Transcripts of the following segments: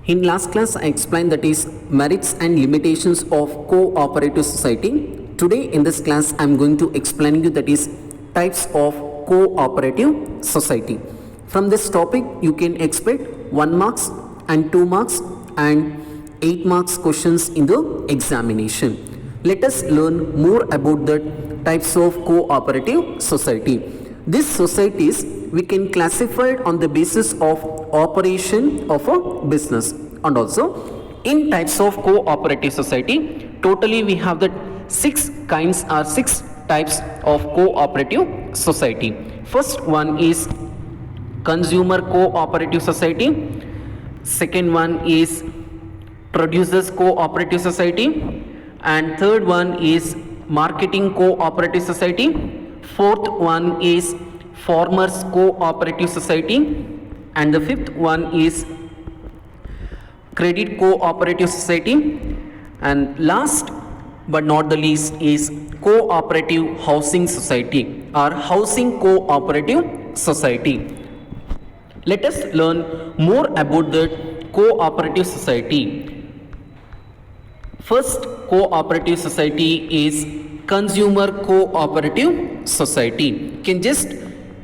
In last class, I explained that is merits and limitations of cooperative society. Today in this class, I am going to explain you that is types of cooperative society. From this topic, you can expect 1 marks and 2 marks and 8 marks questions in the examination. Let us learn more about the types of cooperative society. These societies we can classify it on the basis of operation of a business, and also in types of cooperative society totally we have the 6 kinds or 6 types of cooperative society. First one is consumer cooperative society, second one is producers cooperative society, and third one is marketing cooperative society, fourth one is farmers cooperative society, and the fifth one is credit cooperative society, and last but not the least is cooperative housing society or housing cooperative society. Let us learn more about the cooperative society. First cooperative society is consumer cooperative society. You can just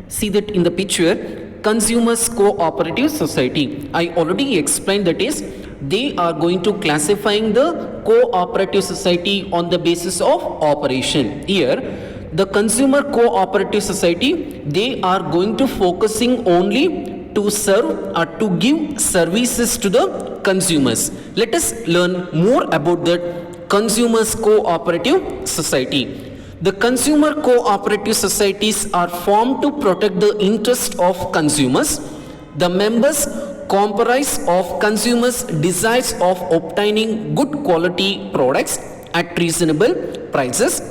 see that in the picture, consumers cooperative society. I already explained that is they are going to classifying the cooperative society on the basis of operation. Here the consumer cooperative society, they are going to focusing only to serve or to give services to the consumers. Let us learn more about that consumers cooperative society. The consumer cooperative societies are formed to protect the interest of consumers. The members comprise of consumers' desires of obtaining good quality products at reasonable prices,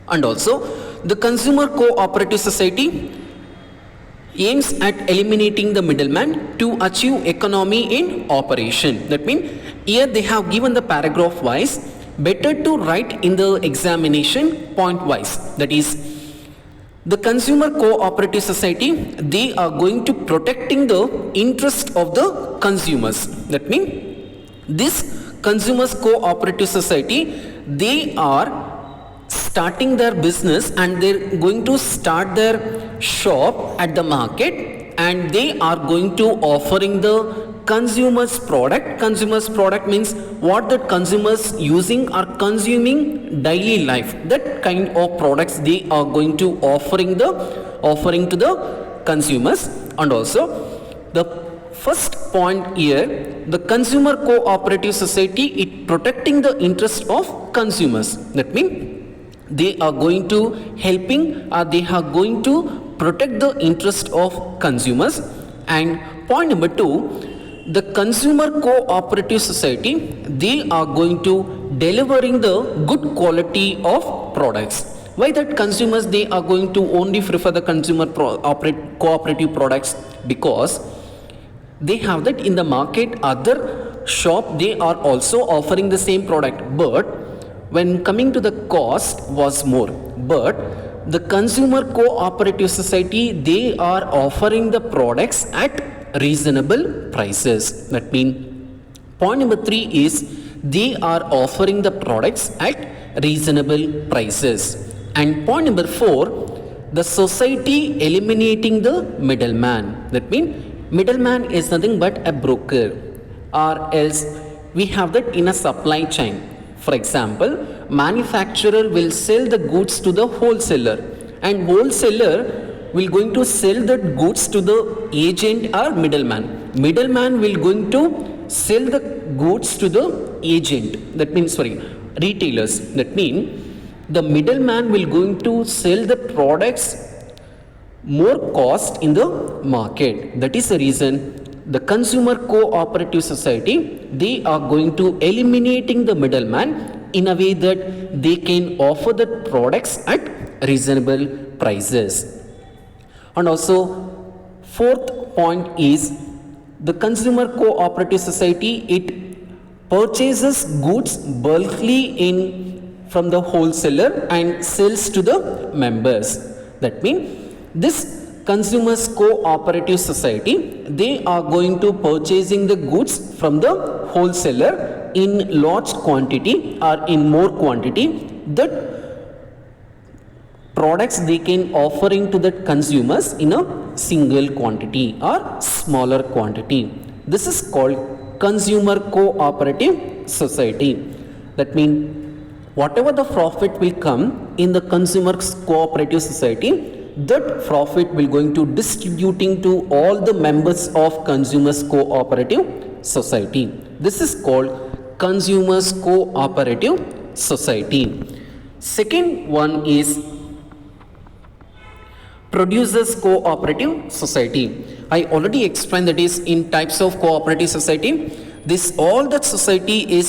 and also the consumer cooperative society aims at eliminating the middleman to achieve economy in operation. That means here they have given the paragraph wise, better to write in the examination point wise. That is, the consumer cooperative society, they are going to protecting the interest of the consumers. That means this consumers cooperative society, they are starting their business and they're going to start their shop at the market, and they are going to offering the consumers product means what the consumers using or consuming daily life, that kind of products they are going to offering to the consumers. And also the first point here, the consumer cooperative society, it protecting the interest of consumers. That means they are going to helping or they are going to protect the interest of consumers. And point number 2, the consumer cooperative society, they are going to delivering the good quality of products. Why that consumers they are going to only prefer the consumer cooperative products? Because they have that in the market other shop they are also offering the same product, but when coming to the cost was more. But the consumer cooperative society, they are offering the products at reasonable prices. That means point number 3 is they are offering the products at reasonable prices. And point number 4, the society eliminating the middleman. That means middleman is nothing but a broker, or else we have that in a supply chain. For example, manufacturer will sell the goods to the wholesaler, and wholesaler will going to sell the goods to the agent or middleman. Middleman will going to sell the goods to the agent. That means retailers. That means the middleman will going to sell the products more cost in the market. That is the reason the consumer cooperative society, they are going to eliminating the middleman in a way that they can offer the products at reasonable prices. And also fourth point is the consumer cooperative society, it purchases goods bulkily from the wholesaler and sells to the members. That means this consumers cooperative society, they are going to purchasing the goods from the wholesaler in large quantity or in more quantity. That products they can offering to the consumers in a single quantity or smaller quantity. This is called consumer cooperative society. That means whatever the profit will come in the consumer cooperative society, that profit will going to distributing to all the members of consumers cooperative society. This is called consumers cooperative society. Second one is producers cooperative society. I already explained that is in types of cooperative society. This all that society is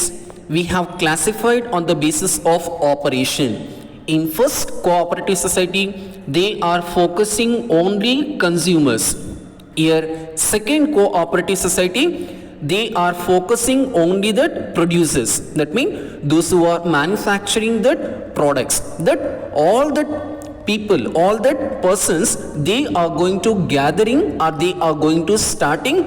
we have classified on the basis of operation. In first cooperative society, they are focusing only consumers. Here second cooperative society, they are focusing only the producers. That means those who are manufacturing that products, that all that people, all that persons, they are going to gathering or they are going to starting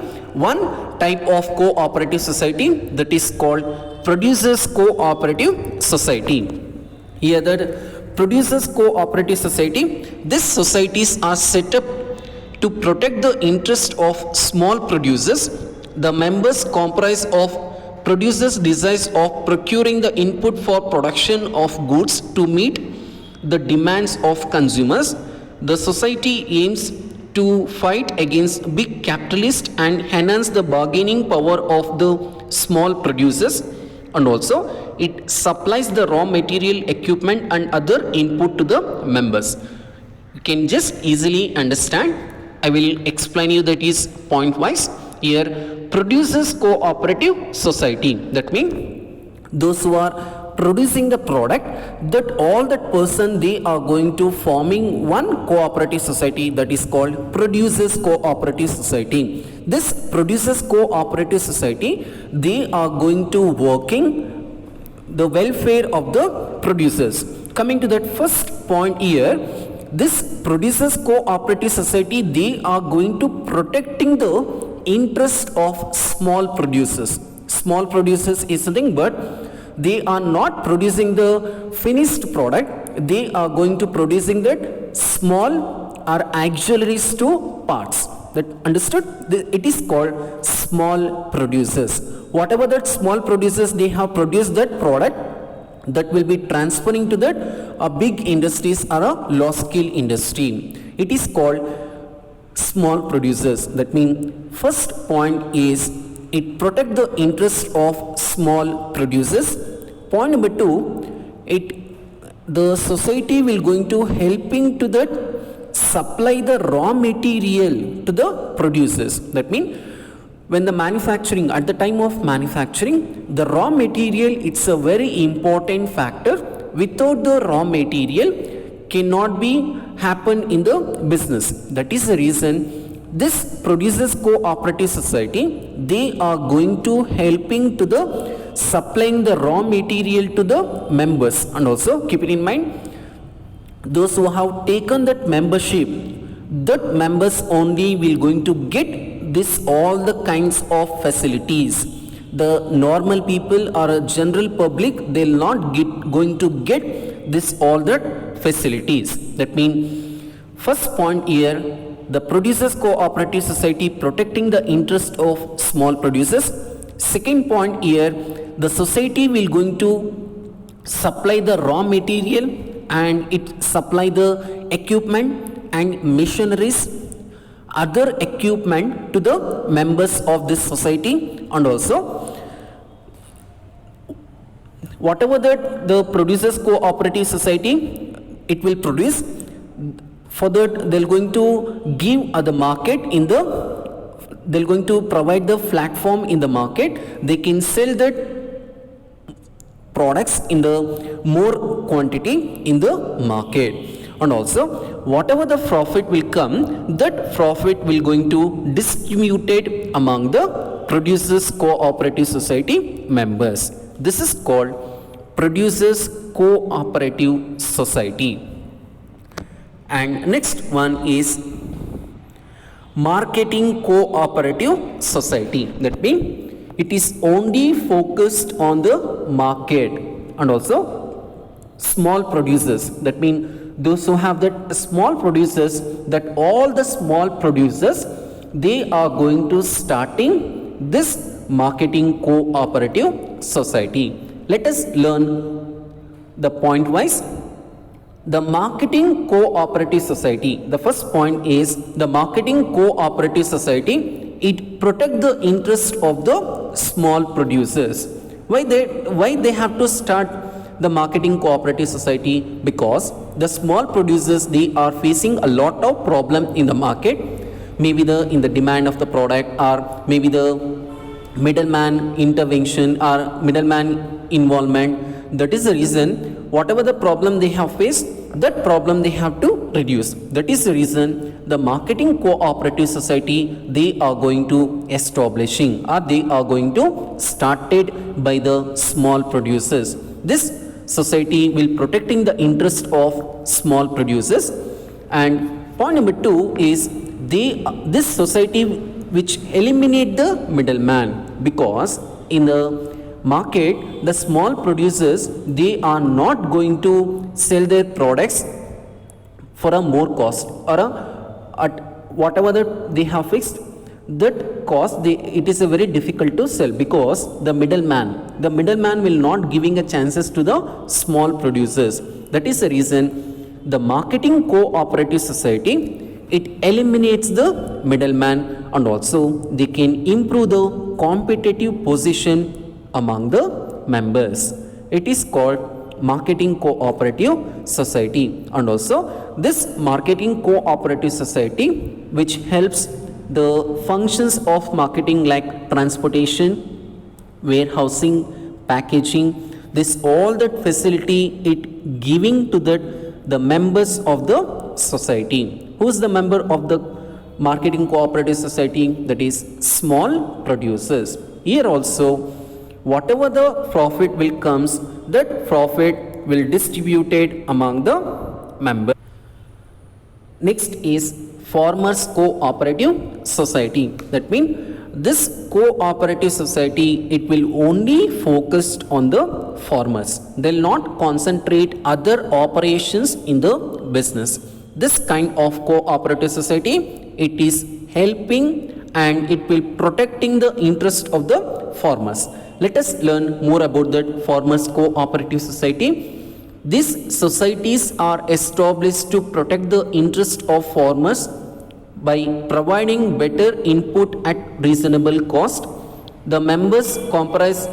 one type of cooperative society, that is called producers cooperative society. Here the producers cooperative society, these societies are set up to protect the interest of small producers. The members comprise of producers' desires of procuring the input for production of goods to meet the demands of consumers. The society aims to fight against big capitalists and enhance the bargaining power of the small producers, and also it supplies the raw material, equipment and other input to the members. You can just easily understand. I will explain you that is point wise. Here producers cooperative society, that means those who are producing the product, that all that person they are going to forming one cooperative society, that is called producers cooperative society. This producers cooperative society, they are going to working the welfare of the producers. Coming to that first point here, this producers cooperative society, they are going to protecting the interest of small producers. Small producers is something, but they are not producing the finished product, they are going to producing that small or auxiliaries to parts. That understood? It is called small producers. Whatever that small producers they have produced that product, that will be transferring to that a big industries or a low skill industry. It is called small producers. That means first point is it protect the interest of small producers. Point number two, the society will going to helping to that supply the raw material to the producers. That means when the manufacturing, at the time of manufacturing, the raw material, it's a very important factor. Without the raw material cannot be happen in the business. That is the reason this producers cooperative society, they are going to helping to the supplying the raw material to the members. And also keep it in mind, those who have taken that membership, that members only will going to get this all the kinds of facilities. The normal people or a general public, they'll not going to get this all that facilities. That means first point here, the producers cooperative society protecting the interest of small producers. Second point here, the society will going to supply the raw material and it supply the equipment and machineries, other equipment to the members of this society. And also whatever that the producers cooperative society it will produce, for that they're going to give the market in the, they're going to provide the platform in the market. They can sell that products in the more quantity in the market. And also whatever the profit will come, that profit will going to distributed among the producers cooperative society members. This is called producers cooperative society. And next one is marketing cooperative society. That means it is only focused on the market and also small producers. That means those who have that small producers, that all the small producers, they are going to starting this marketing cooperative society. Let us learn the point wise. The marketing cooperative society, the first point is the marketing cooperative society, it protect the interest of the small producers. Why they have to start the marketing cooperative society? Because the small producers, they are facing a lot of problem in the market, maybe in the demand of the product, or maybe the middleman intervention or middleman involvement. That is the reason whatever the problem they have faced, that problem they have to reduce. That is the reason the marketing cooperative society, they are going to establishing, or they are going to started by the small producers. This society will protecting the interest of small producers. And point number 2 is this society which eliminate the middleman, because in the market the small producers, they are not going to sell their products for a more cost, or at whatever that they have fixed that cost, it is a very difficult to sell, because the middleman will not giving a chances to the small producers. That is the reason the marketing cooperative society, it eliminates the middleman, and also they can improve the competitive position among the members. It is called marketing cooperative society. And also this marketing cooperative society, which helps the functions of marketing like transportation, warehousing, packaging, this all that facility it giving to the members of the society. Who is the member of the marketing cooperative society? That is small producers. Here also, whatever the profit will comes, that profit will distributed among the members. Next is farmers cooperative society. That means this cooperative society, it will only focus on the farmers. They will not concentrate other operations in the business. This kind of cooperative society, it is helping and it will protecting the interest of the farmers. Let us learn more about that farmers cooperative society. These societies are established to protect the interest of farmers by providing better input at reasonable cost. The members comprise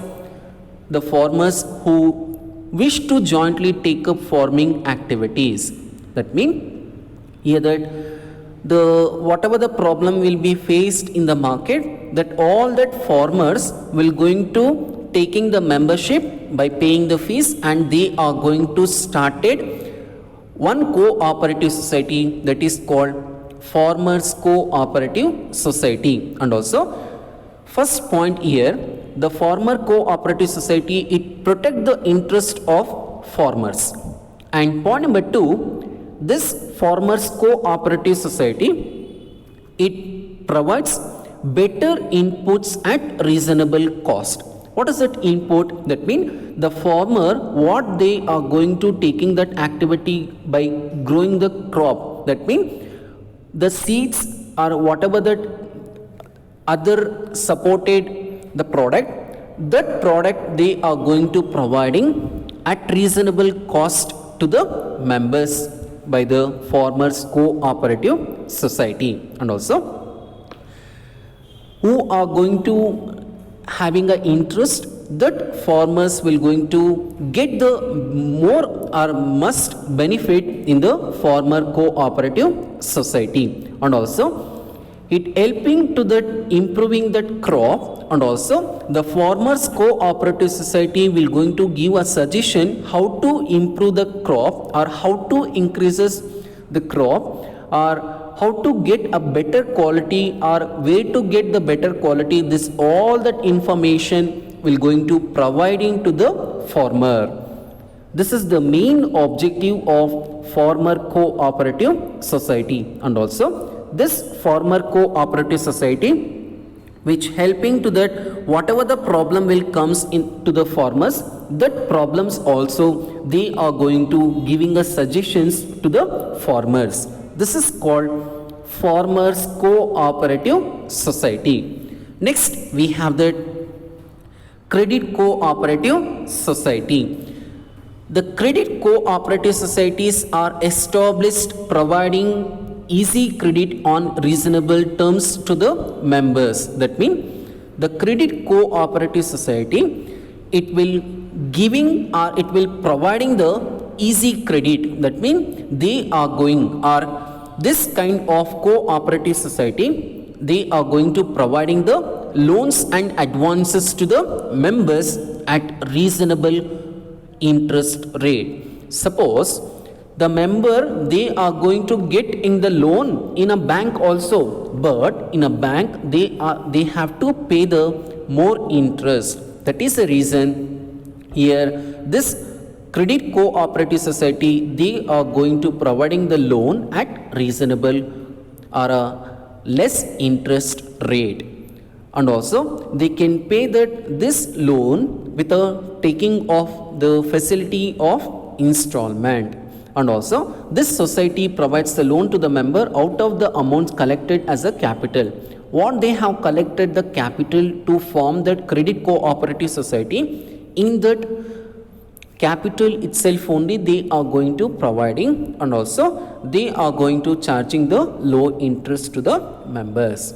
the farmers who wish to jointly take up farming activities. That means here that whatever the problem will be faced in the market, that all that farmers will going to taking the membership by paying the fees, and they are going to started one cooperative society, that is called farmers cooperative society. And also first point here, the farmer cooperative society, it protect the interest of farmers. And point number 2, this farmers cooperative society, it provides better inputs at reasonable cost. What is that input? That means the farmer, what they are going to taking that activity by growing the crop. That means the seeds or whatever that other supported the product, that product they are going to providing at reasonable cost to the members by the farmers cooperative society. And also who are going to having an interest, that farmers will going to get the more or must benefit in the farmer cooperative society. And also it helping to that improving that crop. And also the farmers cooperative society will going to give a suggestion how to improve the crop, or how to increases the crop, or how to get a better quality, or where to get the better quality. This all that information will going to providing to the farmer. This is the main objective of farmer cooperative society. And also this farmer cooperative society which helping to that whatever the problem will comes into the farmers, that problems also they are going to giving us suggestions to the farmers. This is called farmers cooperative society. Next we have the credit cooperative society. The credit cooperative societies are established providing easy credit on reasonable terms to the members. That means the credit cooperative society, it will giving or it will providing the easy credit. That means they are going, or this kind of cooperative society, they are going to providing the loans and advances to the members at reasonable interest rate. Suppose the member, they are going to get in the loan in a bank also, but in a bank they have to pay the more interest. That is the reason here this credit cooperative society, they are going to providing the loan at reasonable or a less interest rate, and also they can pay that this loan with a taking of the facility of installment. And also this society provides the loan to the member out of the amounts collected as a capital. What they have collected the capital to form that credit cooperative society, in that capital itself only they are going to providing, and also they are going to charging the low interest to the members.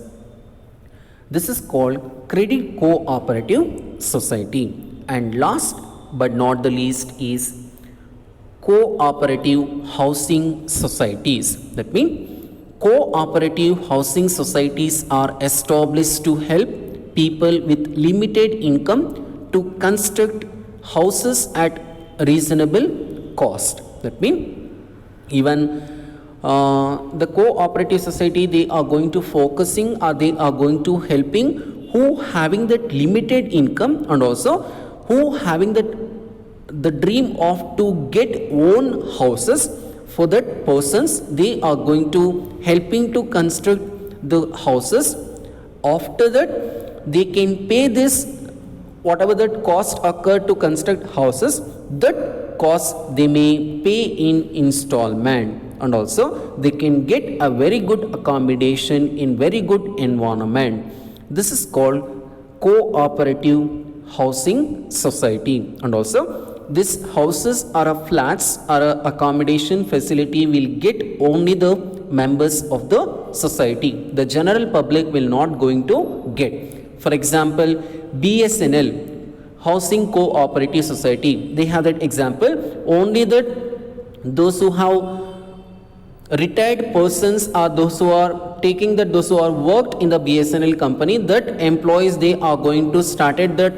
This is called credit cooperative society. And last but not the least is cooperative housing societies. That means cooperative housing societies are established to help people with limited income to construct houses at reasonable cost. That means even the cooperative society, they are going to focusing, or they are going to helping who having that limited income, and also who having that the dream of to get own houses. For that persons, they are going to helping to construct the houses. After that they can pay this whatever that cost occurred to construct houses, that cost they may pay in installment, and also they can get a very good accommodation in very good environment. This is called cooperative housing society. And also these houses or a flats or a accommodation facility will get only the members of the society. The general public will not going to get. For example, BSNL housing cooperative society, they have that example. Only that those who have retired persons, or those who are taking that, those who are worked in the BSNL company, that employees, they are going to started that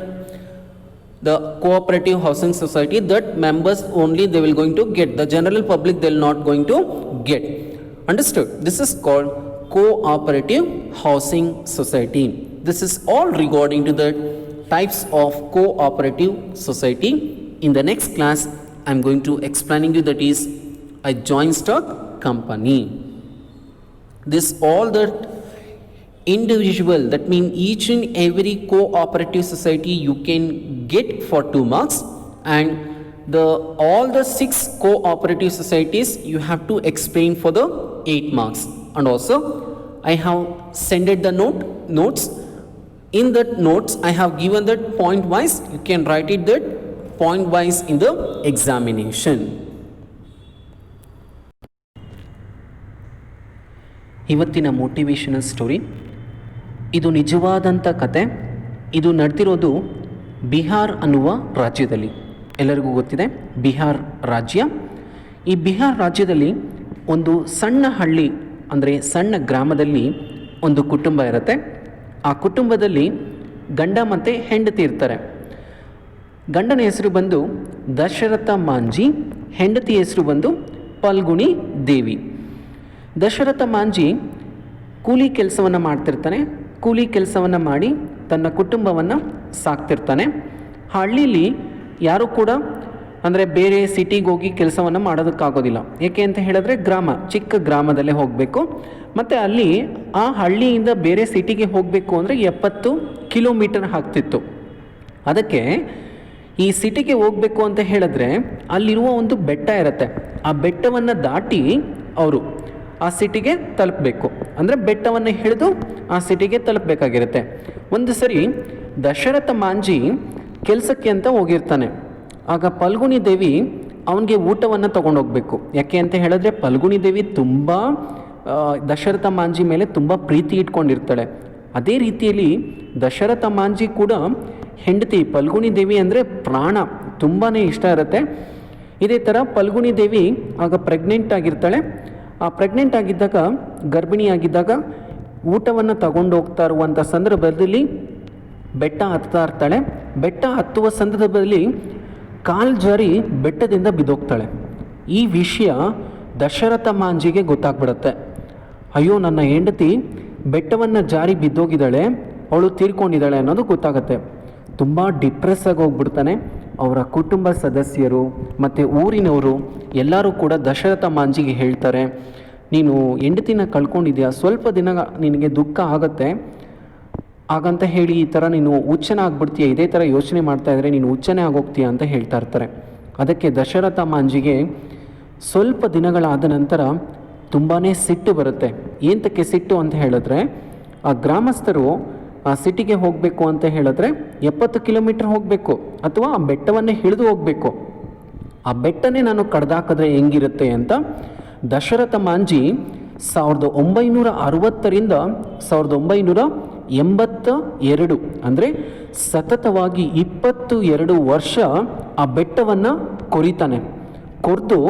the cooperative housing society, that members only they will going to get. The general public they will not going to get. Understood? This is called cooperative housing society. This is all regarding to the types of cooperative society. In the next class I am going to explaining you that is a joint stock company. This all that individual, that means each and every cooperative society you can get for 2 marks, and the all the 6 cooperative societies you have to explain for the 8 marks. And also I have sent the notes. In that notes I have given that point wise, you can write it that point wise in the examination. ಇವತ್ತಿನ motivational story, ಇದು ನಿಜವಾದಂಥ ಕತೆ. ಇದು ನಡೆದಿರೋದು ಬಿಹಾರ್ ಅನ್ನುವ ರಾಜ್ಯದಲ್ಲಿ. ಎಲ್ಲರಿಗೂ ಗೊತ್ತಿದೆ ಬಿಹಾರ್ ರಾಜ್ಯ. ಈ ಬಿಹಾರ್ ರಾಜ್ಯದಲ್ಲಿ ಒಂದು ಸಣ್ಣ ಹಳ್ಳಿ, ಅಂದರೆ ಸಣ್ಣ ಗ್ರಾಮದಲ್ಲಿ ಒಂದು ಕುಟುಂಬ ಇರುತ್ತೆ. ಆ ಕುಟುಂಬದಲ್ಲಿ ಗಂಡ ಮತ್ತು ಹೆಂಡತಿ ಇರ್ತಾರೆ. ಗಂಡನ ಹೆಸರು ಬಂದು ದಶರಥ ಮಾಂಜಿ, ಹೆಂಡತಿ ಹೆಸರು ಬಂದು ಫಲ್ಗುಣಿ ದೇವಿ. ದಶರಥ ಮಾಂಜಿ ಕೂಲಿ ಕೆಲಸವನ್ನು ಮಾಡ್ತಿರ್ತಾನೆ. ಕೂಲಿ ಕೆಲಸವನ್ನು ಮಾಡಿ ತನ್ನ ಕುಟುಂಬವನ್ನು ಸಾಕ್ತಿರ್ತಾನೆ. ಹಳ್ಳಿಲಿ ಯಾರೂ ಕೂಡ ಅಂದರೆ ಬೇರೆ ಸಿಟಿಗೆ ಹೋಗಿ ಕೆಲಸವನ್ನು ಮಾಡೋದಕ್ಕಾಗೋದಿಲ್ಲ. ಏಕೆ ಅಂತ ಹೇಳಿದ್ರೆ ಗ್ರಾಮ, ಚಿಕ್ಕ ಗ್ರಾಮದಲ್ಲೇ ಹೋಗಬೇಕು. ಮತ್ತು ಅಲ್ಲಿ ಆ ಹಳ್ಳಿಯಿಂದ ಬೇರೆ ಸಿಟಿಗೆ ಹೋಗಬೇಕು ಅಂದರೆ 70 ಕಿಲೋಮೀಟರ್ ಆಗ್ತಿತ್ತು. ಅದಕ್ಕೆ ಈ ಸಿಟಿಗೆ ಹೋಗಬೇಕು ಅಂತ ಹೇಳಿದ್ರೆ ಅಲ್ಲಿರುವ ಒಂದು ಬೆಟ್ಟ ಇರುತ್ತೆ, ಆ ಬೆಟ್ಟವನ್ನು ದಾಟಿ ಅವರು ಆ ಸಿಟಿಗೆ ತಲುಪಬೇಕು. ಅಂದರೆ ಬೆಟ್ಟವನ್ನು ಹಿಡಿದು ಆ ಸಿಟಿಗೆ ತಲುಪಬೇಕಾಗಿರುತ್ತೆ. ಒಂದು ಸರಿ ದಶರಥ ಮಾಂಜಿ ಕೆಲಸಕ್ಕೆ ಅಂತ ಹೋಗಿರ್ತಾನೆ. ಆಗ ಫಲ್ಗುಣಿ ದೇವಿ ಅವನಿಗೆ ಊಟವನ್ನು ತೊಗೊಂಡೋಗ್ಬೇಕು. ಯಾಕೆ ಅಂತ ಹೇಳಿದ್ರೆ ಫಲ್ಗುಣಿ ದೇವಿ ತುಂಬ ದಶರಥ ಮಾಂಜಿ ಮೇಲೆ ತುಂಬ ಪ್ರೀತಿ ಇಟ್ಕೊಂಡಿರ್ತಾಳೆ. ಅದೇ ರೀತಿಯಲ್ಲಿ ದಶರಥ ಮಾಂಜಿ ಕೂಡ ಹೆಂಡತಿ ಫಲ್ಗುಣಿ ದೇವಿ ಅಂದರೆ ಪ್ರಾಣ, ತುಂಬಾ ಇಷ್ಟ ಇರುತ್ತೆ. ಇದೇ ಥರ ಫಲ್ಗುಣಿ ದೇವಿ ಆಗ ಪ್ರೆಗ್ನೆಂಟ್ ಆಗಿರ್ತಾಳೆ. ಆ ಪ್ರೆಗ್ನೆಂಟ್ ಆಗಿದ್ದಾಗ, ಗರ್ಭಿಣಿಯಾಗಿದ್ದಾಗ ಊಟವನ್ನು ತಗೊಂಡು ಹೋಗ್ತಾ ಇರುವಂಥ ಸಂದರ್ಭದಲ್ಲಿ ಬೆಟ್ಟ ಹತ್ತಾ ಇರ್ತಾಳೆ. ಬೆಟ್ಟ ಹತ್ತುವ ಸಂದರ್ಭದಲ್ಲಿ ಕಾಲು ಜಾರಿ ಬೆಟ್ಟದಿಂದ ಬಿದ್ದೋಗ್ತಾಳೆ. ಈ ವಿಷಯ ದಶರಥ ಮಾಂಜಿಗೆ ಗೊತ್ತಾಗ್ಬಿಡುತ್ತೆ. ಅಯ್ಯೋ, ನನ್ನ ಹೆಂಡತಿ ಬೆಟ್ಟವನ್ನು ಜಾರಿ ಬಿದ್ದೋಗಿದ್ದಾಳೆ, ಅವಳು ತೀರ್ಕೊಂಡಿದ್ದಾಳೆ ಅನ್ನೋದು ಗೊತ್ತಾಗುತ್ತೆ. ತುಂಬ ಡಿಪ್ರೆಸ್ ಆಗಿ ಹೋಗ್ಬಿಡ್ತಾನೆ. ಅವರ ಕುಟುಂಬ ಸದಸ್ಯರು ಮತ್ತು ಊರಿನವರು ಎಲ್ಲರೂ ಕೂಡ ದಶರಥ ಮಾಂಜಿಗೆ ಹೇಳ್ತಾರೆ, ನೀನು ಹೆಂಡತಿನ ಕಳ್ಕೊಂಡಿದ್ಯಾ, ಸ್ವಲ್ಪ ದಿನ ನಿನಗೆ ದುಃಖ ಆಗುತ್ತೆ, ಹಾಗಂತ ಹೇಳಿ ಈ ಥರ ನೀನು ಹುಚ್ಚನ ಆಗ್ಬಿಡ್ತೀಯ, ಇದೇ ಥರ ಯೋಚನೆ ಮಾಡ್ತಾ ಇದ್ದರೆ ನೀನು ಹುಚ್ಚನೇ ಆಗೋಗ್ತೀಯ ಅಂತ ಹೇಳ್ತಾ ಇರ್ತಾರೆ. ಅದಕ್ಕೆ ದಶರಥ ಮಾಂಜಿಗೆ ಸ್ವಲ್ಪ ದಿನಗಳಾದ ನಂತರ ತುಂಬಾ ಸಿಟ್ಟು ಬರುತ್ತೆ. ಏಂತಕ್ಕೆ ಸಿಟ್ಟು ಅಂತ ಹೇಳಿದ್ರೆ, ಆ ಗ್ರಾಮಸ್ಥರು ಆ ಸಿಟಿಗೆ ಹೋಗಬೇಕು ಅಂತ ಹೇಳಿದ್ರೆ 70 ಕಿಲೋಮೀಟರ್ ಹೋಗಬೇಕು ಅಥವಾ ಆ ಬೆಟ್ಟವನ್ನೇ ಹಿಡಿದು ಹೋಗಬೇಕು. ಆ ಬೆಟ್ಟನೇ ನಾನು ಕಡ್ದಾಕಿದ್ರೆ ಹೆಂಗಿರುತ್ತೆ ಅಂತ ದಶರಥ ಮಾಂಜಿ 1960ರಿಂದ 1982 ಅಂದರೆ ಸತತವಾಗಿ 22 ವರ್ಷ ಆ ಬೆಟ್ಟವನ್ನು ಕೊರಿತಾನೆ. ಕೊರೆದು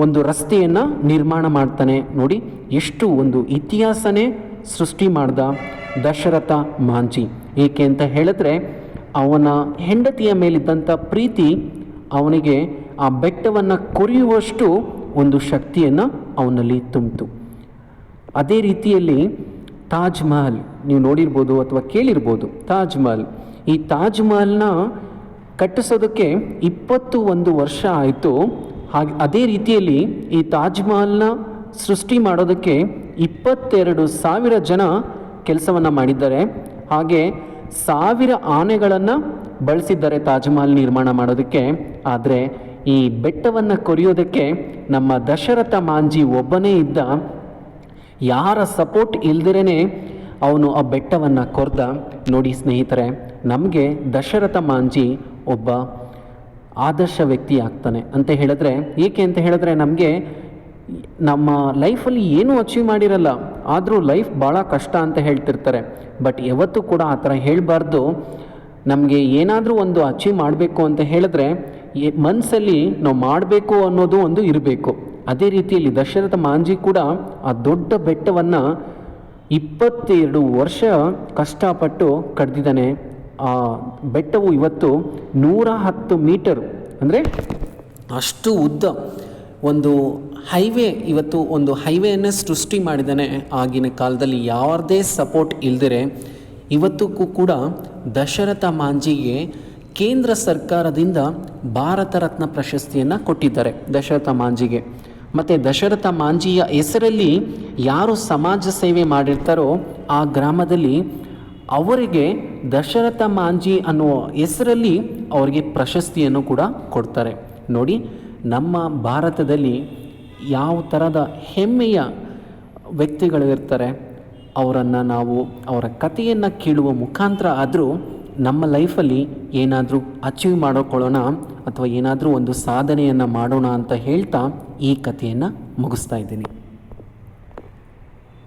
ಒಂದು ರಸ್ತೆಯನ್ನು ನಿರ್ಮಾಣ ಮಾಡ್ತಾನೆ. ನೋಡಿ, ಎಷ್ಟು ಒಂದು ಇತಿಹಾಸನೇ ಸೃಷ್ಟಿ ಮಾಡ್ದ ದಶರಥ ಮಾಂಜಿ. ಏಕೆ ಅಂತ ಹೇಳಿದ್ರೆ ಅವನ ಹೆಂಡತಿಯ ಮೇಲಿದ್ದಂಥ ಪ್ರೀತಿ ಅವನಿಗೆ ಆ ಬೆಟ್ಟವನ್ನು ಕೊರೆಯುವಷ್ಟು ಒಂದು ಶಕ್ತಿಯನ್ನು ಅವನಲ್ಲಿ ತುಂಬಿತು. ಅದೇ ರೀತಿಯಲ್ಲಿ ತಾಜ್ ಮಹಲ್ ನೀವು ನೋಡಿರ್ಬೋದು ಅಥವಾ ಕೇಳಿರ್ಬೋದು. ತಾಜ್ ಮಹಲ್, ಈ ತಾಜ್ ಮಹಲ್ನ ಕಟ್ಟಿಸೋದಕ್ಕೆ 21 ವರ್ಷ ಆಯಿತು. ಹಾಗೆ ಅದೇ ರೀತಿಯಲ್ಲಿ ಈ ತಾಜ್ ಮಹಲ್ನ ಸೃಷ್ಟಿ ಮಾಡೋದಕ್ಕೆ 22,000 ಜನ ಕೆಲಸವನ್ನು ಮಾಡಿದ್ದಾರೆ. ಹಾಗೆ 1000 ಆನೆಗಳನ್ನು ಬಳಸಿದ್ದಾರೆ ತಾಜ್ ಮಹಲ್ ನಿರ್ಮಾಣ ಮಾಡೋದಕ್ಕೆ. ಆದರೆ ಈ ಬೆಟ್ಟವನ್ನು ಕೊರೆಯೋದಕ್ಕೆ ನಮ್ಮ ದಶರಥ ಮಾಂಜಿ ಒಬ್ಬನೇ ಇದ್ದ. ಯಾರ ಸಪೋರ್ಟ್ ಇಲ್ದಿರೇ ಅವನು ಆ ಬೆಟ್ಟವನ್ನು ಕೊರೆದ. ನೋಡಿ ಸ್ನೇಹಿತರೆ, ನಮಗೆ ದಶರಥ ಮಾಂಜಿ ಒಬ್ಬ ಆದರ್ಶ ವ್ಯಕ್ತಿ ಆಗ್ತಾನೆ ಅಂತ ಹೇಳಿದ್ರೆ, ಏಕೆ ಅಂತ ಹೇಳಿದ್ರೆ ನಮಗೆ ನಮ್ಮ ಲೈಫಲ್ಲಿ ಏನೂ ಅಚೀವ್ ಮಾಡಿರಲ್ಲ, ಆದರೂ ಲೈಫ್ ಭಾಳ ಕಷ್ಟ ಅಂತ ಹೇಳ್ತಿರ್ತಾರೆ. ಬಟ್ ಯಾವತ್ತೂ ಕೂಡ ಆ ಥರ ಹೇಳಬಾರ್ದು. ನಮಗೆ ಏನಾದರೂ ಒಂದು ಅಚೀವ್ ಮಾಡಬೇಕು ಅಂತ ಹೇಳಿದ್ರೆ ಮನಸ್ಸಲ್ಲಿ ನಾವು ಮಾಡಬೇಕು ಅನ್ನೋದು ಒಂದು ಇರಬೇಕು. ಅದೇ ರೀತಿಯಲ್ಲಿ ದಶರಥ ಮಾಂಜಿ ಕೂಡ ಆ ದೊಡ್ಡ ಬೆಟ್ಟವನ್ನು 22 ವರ್ಷ ಕಷ್ಟಪಟ್ಟು ಕಡ್ದಿದ್ದಾನೆ. ಆ ಬೆಟ್ಟವು ಇವತ್ತು 110 ಮೀಟರು ಅಂದರೆ ಅಷ್ಟು ಉದ್ದ ಒಂದು ಹೈವೇ, ಇವತ್ತು ಒಂದು ಹೈವೇಯನ್ನು ಸೃಷ್ಟಿ ಮಾಡಿದ್ದಾನೆ. ಆಗಿನ ಕಾಲದಲ್ಲಿ ಯಾರದೇ ಸಪೋರ್ಟ್ ಇಲ್ದಿರೆ ಇವತ್ತಿಗೂ ಕೂಡ ದಶರಥ ಮಾಂಜಿಗೆ ಕೇಂದ್ರ ಸರ್ಕಾರದಿಂದ ಭಾರತ ರತ್ನ ಪ್ರಶಸ್ತಿಯನ್ನು ಕೊಟ್ಟಿದ್ದಾರೆ ದಶರಥ ಮಾಂಜಿಗೆ. ಮತ್ತು ದಶರಥ ಮಾಂಜಿಯ ಹೆಸರಲ್ಲಿ ಯಾರು ಸಮಾಜ ಸೇವೆ ಮಾಡಿರ್ತಾರೋ ಆ ಗ್ರಾಮದಲ್ಲಿ ಅವರಿಗೆ ದಶರಥ ಮಾಂಜಿ ಅನ್ನುವ ಹೆಸರಲ್ಲಿ ಅವರಿಗೆ ಪ್ರಶಸ್ತಿಯನ್ನು ಕೂಡ ಕೊಡ್ತಾರೆ. ನೋಡಿ, ನಮ್ಮ ಭಾರತದಲ್ಲಿ ಯಾವ ಥರದ ಹೆಮ್ಮೆಯ ವ್ಯಕ್ತಿಗಳಿರ್ತಾರೆ, ಅವರನ್ನು ನಾವು ಅವರ ಕಥೆಯನ್ನು ಕೇಳುವ ಮುಖಾಂತರ ಆದರೂ ನಮ್ಮ ಲೈಫಲ್ಲಿ ಏನಾದರೂ ಅಚೀವ್ ಮಾಡಿಕೊಳ್ಳೋಣ ಅಥವಾ ಏನಾದರೂ ಒಂದು ಸಾಧನೆಯನ್ನು ಮಾಡೋಣ ಅಂತ ಹೇಳ್ತಾ ಈ ಕಥೆಯನ್ನು ಮುಗಿಸ್ತಾ ಇದ್ದೀನಿ.